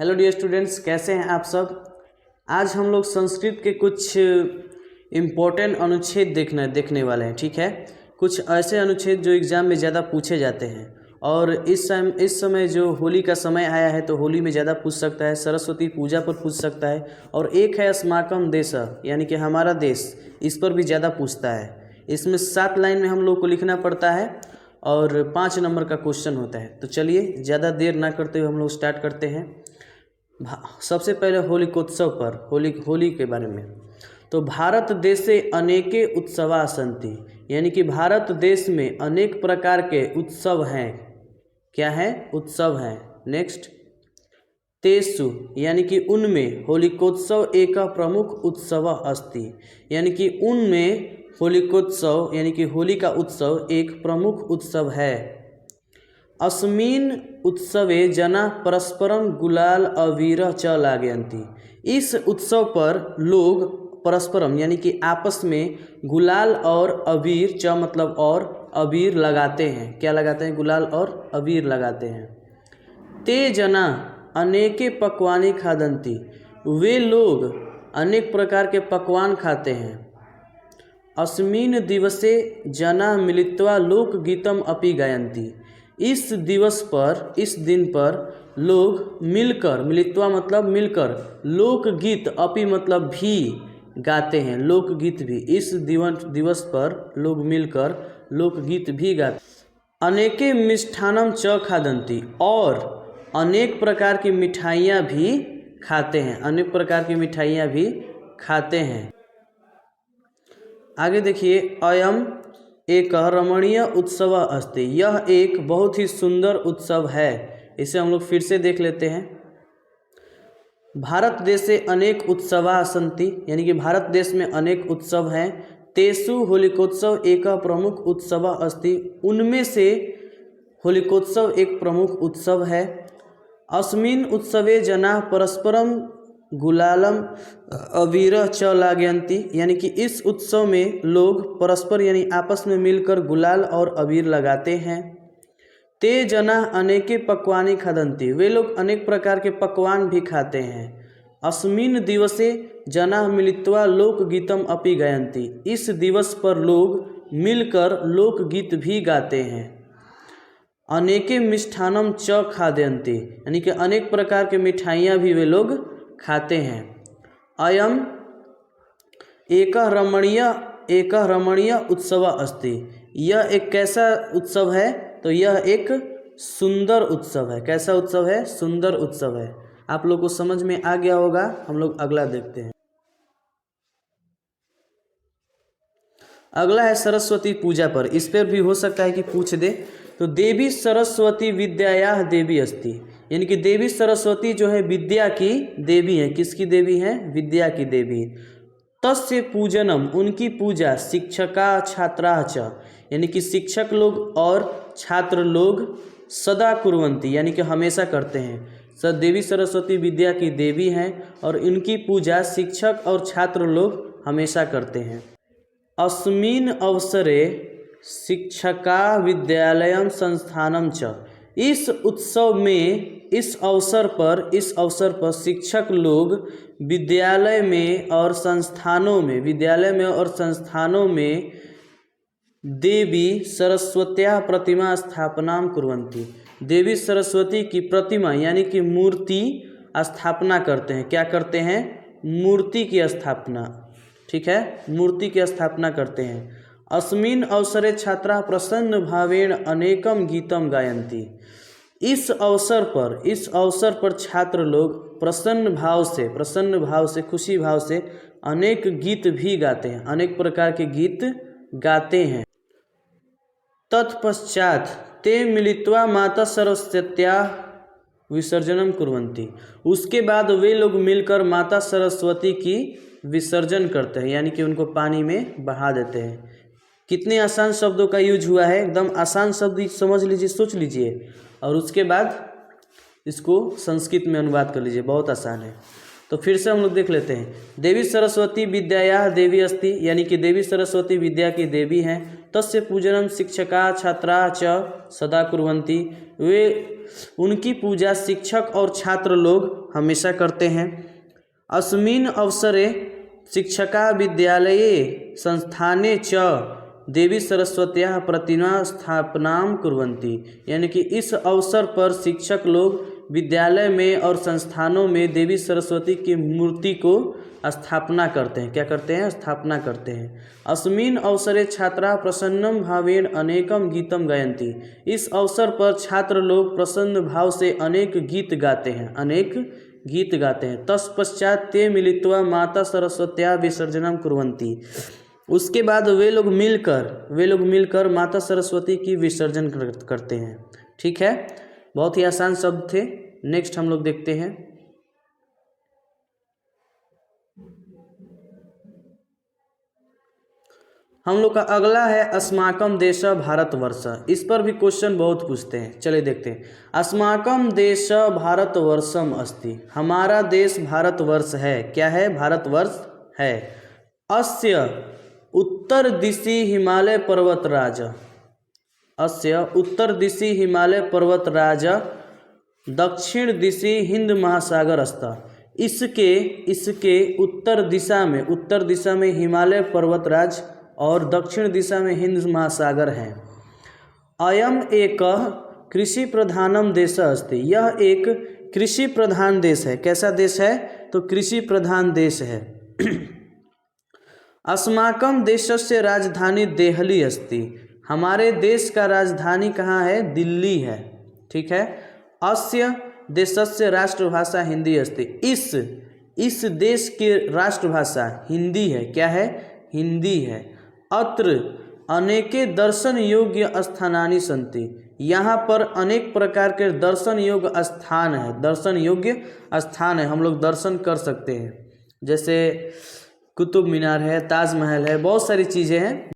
Hello dear students, कैसे हैं आप सब। आज हम लोग संस्कृत के कुछ इम्पोर्टेंट अनुच्छेद देखने वाले हैं। ठीक है, कुछ ऐसे अनुच्छेद जो एग्ज़ाम में ज़्यादा पूछे जाते हैं। और इस समय जो होली का समय आया है तो होली में ज़्यादा पूछ सकता है, सरस्वती पूजा पर पूछ सकता है, और एक है अस्माकं देश यानी कि हमारा देश, इस पर भी ज़्यादा पूछता है। इसमें 7 लाइन में हम लोग को लिखना पड़ता है और 5 नंबर का क्वेश्चन होता है। तो चलिए ज़्यादा देर ना करते हुए हम लोग स्टार्ट करते हैं। सबसे पहले होलिकोत्सव पर होली के बारे में। तो भारत देशे अनेके उत्सवा सन्ति, यानी कि भारत देश में अनेक प्रकार के उत्सव हैं। क्या है? उत्सव हैं। नेक्स्ट, तेषु यानी कि उनमें होलिकोत्सव एक प्रमुख उत्सव अस्ति, यानी कि उनमें होलिकोत्सव यानी कि होली का उत्सव एक प्रमुख उत्सव है। अस्मिन् उत्सवे जना परस्परम गुलाल अबीर च लागयन्ति, इस उत्सव पर लोग परस्परम यानी कि आपस में गुलाल और अबीर, च मतलब और, अबीर लगाते हैं। क्या लगाते हैं? गुलाल और अबीर लगाते हैं। ते जना अनेके पकवानी खादन्ति, वे लोग अनेक प्रकार के पकवान खाते हैं। अस्मिन् दिवसे जना मिलित्वा लोकगीतम अपि गायन्ति, इस दिवस पर, इस दिन पर लोग मिलकर, मिलित्वा मतलब मिलकर, लोकगीत अपि मतलब भी गाते हैं, लोकगीत भी। इस दिवस पर लोग मिलकर लोकगीत भी गाते हैं। अनेके मिष्ठान्नं च खादन्ति, और अनेक प्रकार की मिठाइयाँ भी खाते हैं, अनेक प्रकार की मिठाइयाँ भी खाते हैं। आगे देखिए, अयम एक रमणीय उत्सव अस्ति, यह एक बहुत ही सुंदर उत्सव है। इसे हम लोग फिर से देख लेते हैं। भारत देशे अनेक उत्सवा सन्ति, यानी कि भारत देश में अनेक उत्सव हैं। तेषु होलिकोत्सव एक प्रमुख उत्सव अस्ति, उनमें से होलिकोत्सव एक प्रमुख उत्सव है। अस्मिन् उत्सवे जना परस्परम गुलालम अबीर च लागयन्ति, यानी कि इस उत्सव में लोग परस्पर यानी आपस में मिलकर गुलाल और अबीर लगाते हैं। ते जना अनेके पकवानी खादन्ति, वे लोग अनेक प्रकार के पकवान भी खाते हैं। अस्मिन् दिवसे जना मिलित्वा लोकगीतम अपि गायन्ति, इस दिवस पर लोग मिलकर लोकगीत भी गाते हैं। अनेके मिष्ठान्नं च खादन्ति, यानी कि अनेक प्रकार के मिठाइयाँ भी वे लोग खाते हैं। अयम एक रमणीय उत्सव अस्ति, यह एक कैसा उत्सव है? तो यह एक सुंदर उत्सव है। कैसा उत्सव है? सुंदर उत्सव है। आप लोग को समझ में आ गया होगा। हम लोग अगला देखते हैं। अगला है सरस्वती पूजा पर। इस पर भी हो सकता है कि पूछ दे। तो देवी सरस्वती विद्यायाः देवी अस्ति, यानी कि देवी सरस्वती जो है विद्या की देवी है। किसकी देवी है? विद्या की देवी। तस्य पूजनम, उनकी पूजा, शिक्षका छात्राः च, यानी कि शिक्षक लोग और छात्र लोग सदा कुर्वन्ति, यानी कि हमेशा करते हैं। देवी सरस्वती विद्या की देवी हैं और इनकी पूजा शिक्षक और छात्र लोग हमेशा करते हैं। अस्मिन् अवसरे शिक्षका विद्यालयं संस्थानं च, इस उत्सव में, इस अवसर पर शिक्षक लोग विद्यालय में और संस्थानों में देवी सरस्वत्याः प्रतिमा स्थापना कुर्वन्ति, देवी सरस्वती की प्रतिमा यानी कि मूर्ति स्थापना करते हैं। क्या करते हैं? मूर्ति की स्थापना। ठीक है, मूर्ति की स्थापना करते हैं। अस्मिन् अवसरे छात्राः प्रसन्न भावेन अनेकम गीतम गायन्ति, इस अवसर पर छात्र लोग प्रसन्न भाव से, खुशी भाव से अनेक गीत भी गाते हैं, अनेक प्रकार के गीत गाते हैं। तत्पश्चात ते मिलित्वा माता सरस्वत्याः विसर्जनम कुर्वन्ति, उसके बाद वे लोग मिलकर माता सरस्वती की विसर्जन करते हैं, यानी कि उनको पानी में बहा देते हैं। कितने आसान शब्दों का यूज हुआ है। एकदम आसान शब्द समझ लीजिए, सोच लीजिए, और उसके बाद इसको संस्कृत में अनुवाद कर लीजिए। बहुत आसान है। तो फिर से हम लोग देख लेते हैं। देवी सरस्वती विद्यायाः देवी अस्ति, यानी कि देवी सरस्वती विद्या की देवी हैं। तस्य पूजनम शिक्षका छात्रा च सदा कुर्वन्ति, वे उनकी पूजा शिक्षक और छात्र लोग हमेशा करते हैं। अस्मिन् अवसरे शिक्षका विद्यालये संस्थाने च देवी सरस्वत्याः प्रतिमा स्थापनां कुर्वन्ति, यानी कि इस अवसर पर शिक्षक लोग विद्यालय में और संस्थानों में देवी सरस्वती की मूर्ति को स्थापना करते हैं। क्या करते हैं? स्थापना करते हैं। अस्मिन् अवसरे छात्रा प्रसन्नं भावेन अनेकम गीतम गायन्ति, इस अवसर पर छात्र लोग प्रसन्न भाव से अनेक गीत गाते हैं। तत्पश्चात् ते मिलित्वा माता सरस्वत्याः विसर्जनं कुर्वन्ति, उसके बाद वे लोग मिलकर माता सरस्वती की विसर्जन करते हैं। ठीक है, बहुत ही आसान शब्द थे। नेक्स्ट हम लोग देखते हैं। हम लोग का अगला है अस्माकं देश भारतवर्ष। इस पर भी क्वेश्चन बहुत पूछते हैं, चलिए देखते हैं। अस्माकं देश भारतवर्षम अस्ति, हमारा देश भारतवर्ष है। क्या है? भारतवर्ष है। अस्य उत्तर दिशि हिमालय पर्वतराज, अस्य उत्तर दिशि हिमालय पर्वतराज दक्षिण दिशि हिंद महासागर अस्ता, इसके उत्तर दिशा में हिमालय पर्वतराज और दक्षिण दिशा में हिंद महासागर हैं। अयम एक कृषि प्रधानम देश अस्ति, यह एक कृषि प्रधान देश है। कैसा देश है? तो कृषि प्रधान देश है। अस्माकं देशस्य राजधानी देहली अस्ति, हमारे देश का राजधानी कहाँ है? दिल्ली है। ठीक है। अस्य देशस्य राष्ट्रभाषा हिंदी अस्ति, इस देश की राष्ट्रभाषा हिंदी है। क्या है? हिंदी है। अत्र अनेके दर्शन योग्य स्थानानि सन्ति, यहाँ पर अनेक प्रकार के दर्शन योग्य स्थान है। हम लोग दर्शन कर सकते हैं, जैसे कुतुब मीनार है, ताजमहल है, बहुत सारी चीज़ें हैं।